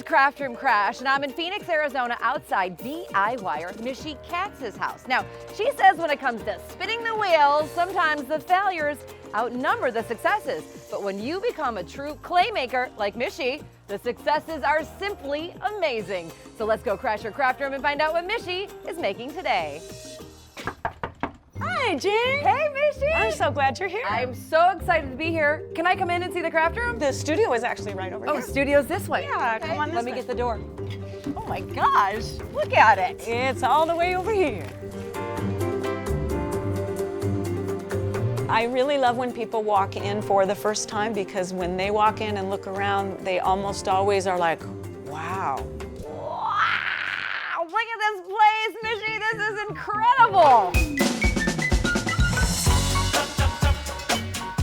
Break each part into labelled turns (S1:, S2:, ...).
S1: Craft Room Crash, and I'm in Phoenix, Arizona, outside DIYer Mishy Katz's house. Now, she says when it comes to spinning the wheels, sometimes the failures outnumber the successes. But when you become a true clay maker like Mishy, the successes are simply amazing. So let's go crash her craft room and find out what Mishy is making today.
S2: Hi, Jane.
S1: Hey, Mishy.
S2: I'm so glad you're here.
S1: I'm so excited to be here. Can I come in and see the craft room?
S2: The studio is actually right over here.
S1: Oh, studio's this way.
S2: Yeah, come on this
S1: Let me
S2: way.
S1: get the door. Oh my gosh, look at it.
S2: It's all the way over here. I really love when people walk in for the first time because when they walk in and look around, they almost always are like, wow.
S1: Wow, look at this place, Mishy. This is incredible.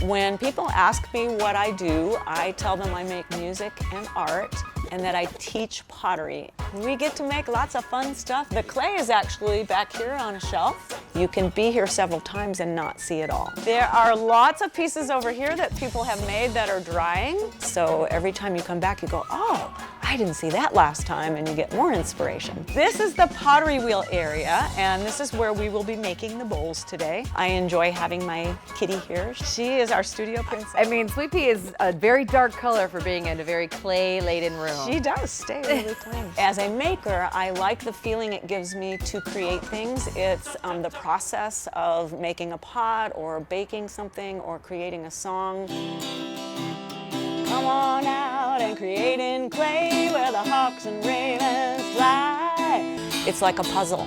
S2: When people ask me what I do, I tell them I make music and art and that I teach pottery. We get to make lots of fun stuff. The clay is actually back here on a shelf. You can be here several times and not see it all. There are lots of pieces over here that people have made that are drying. So every time you come back, you go, oh, I didn't see that last time, and you get more inspiration. This is the pottery wheel area, and this is where we will be making the bowls today. I enjoy having my kitty here. She is our studio princess.
S1: I mean, Sweet Pea is a very dark color for being in a very clay-laden room.
S2: She does stay really clean. As a maker, I like the feeling it gives me to create things. It's the process of making a pot or baking something or creating a song. Come on out and create in clay where the hawks and ravens fly. It's like a puzzle.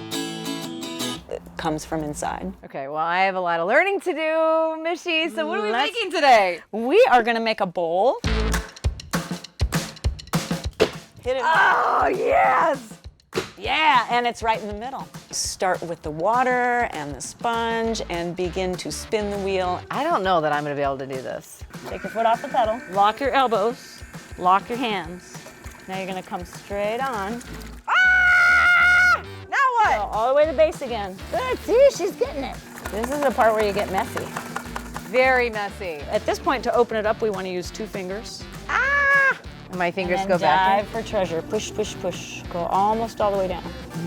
S2: It comes from inside.
S1: Okay, well, I have a lot of learning to do, Mishy, so what are we making today?
S2: We are gonna make a bowl. Hit it.
S1: Oh, yes!
S2: Yeah, and it's right in the middle. Start with the water and the sponge and begin to spin the wheel.
S1: I don't know that I'm gonna be able to do this.
S2: Take your foot off the pedal. Lock your elbows. Lock your hands. Now you're gonna come straight on.
S1: Ah! Now what?
S2: Go all the way to the base again. Good, see, she's getting it. This is the part where you get messy.
S1: Very messy.
S2: At this point, to open it up, we want to use 2 fingers.
S1: Ah! And my fingers
S2: And
S1: go
S2: then
S1: back.
S2: dive for treasure. Push, push, push. Go almost all the way down.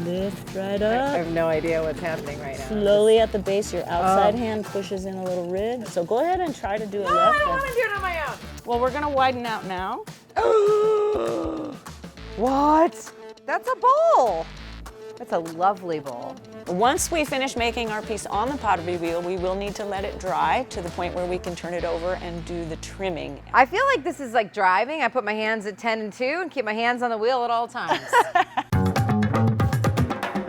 S2: Lift right
S1: I
S2: up.
S1: have no idea what's happening right now.
S2: Slowly at the base, your outside hand pushes in a little ridge. So go ahead and try to do it
S1: No, I
S2: left.
S1: don't want to do it on my own.
S2: Well, we're gonna widen out now.
S1: What? That's a bowl. That's a lovely bowl.
S2: Once we finish making our piece on the pottery wheel, we will need to let it dry to the point where we can turn it over and do the trimming.
S1: I feel like this is like driving. I put my hands at 10 and 2 and keep my hands on the wheel at all times.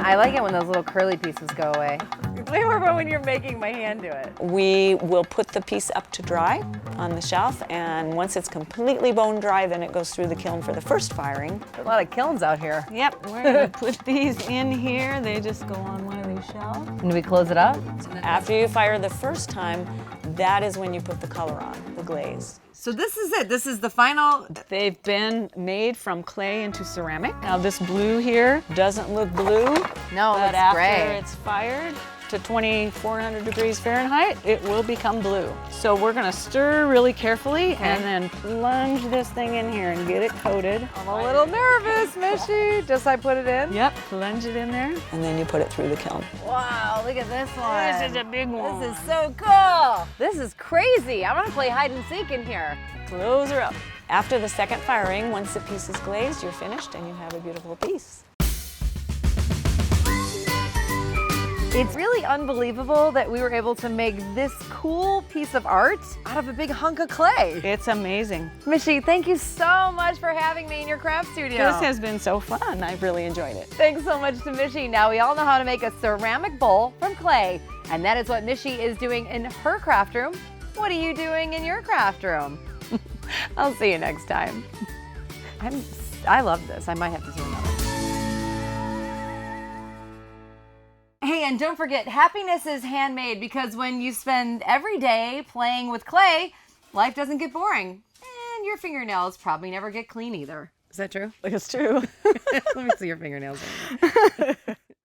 S1: I like it when those little curly pieces go away. It's way more fun when you're making my hand do it.
S2: We will put the piece up to dry on the shelf, and once it's completely bone dry, then it goes through the kiln for the first firing.
S1: There's a lot of kilns out here.
S2: Yep, we're gonna put these in here. They just go on one of these shelves.
S1: And do we close it up?
S2: After you fire the first time, that is when you put the color on, the glaze.
S1: So this is it. This is the final.
S2: They've been made from clay into ceramic. Now this blue here doesn't look blue,
S1: No,
S2: but
S1: it's
S2: after
S1: gray.
S2: it's fired to 2,400 degrees Fahrenheit, it will become blue. So we're gonna stir really carefully and then plunge this thing in here and get it coated.
S1: I'm a little nervous, Mishy. Just I put it in?
S2: Yep, plunge it in there. And then you put it through the kiln.
S1: Wow, look at this one.
S2: This is a big one.
S1: This is so cool. This is crazy. I want to play hide and seek in here.
S2: Close her up. After the second firing, once the piece is glazed, you're finished and you have a beautiful piece.
S1: It's really unbelievable that we were able to make this cool piece of art out of a big hunk of clay.
S2: It's amazing.
S1: Mishy, thank you so much for having me in your craft studio.
S2: This has been so fun. I've really enjoyed it.
S1: Thanks so much to Mishy. Now we all know how to make a ceramic bowl from clay, and that is what Mishy is doing in her craft room. What are you doing in your craft room? I'll see you next time. I love this. I might have to do another. Hey, and don't forget, happiness is handmade, because when you spend every day playing with clay, life doesn't get boring. And your fingernails probably never get clean either. Is that true?
S2: It's true.
S1: Let me see your fingernails.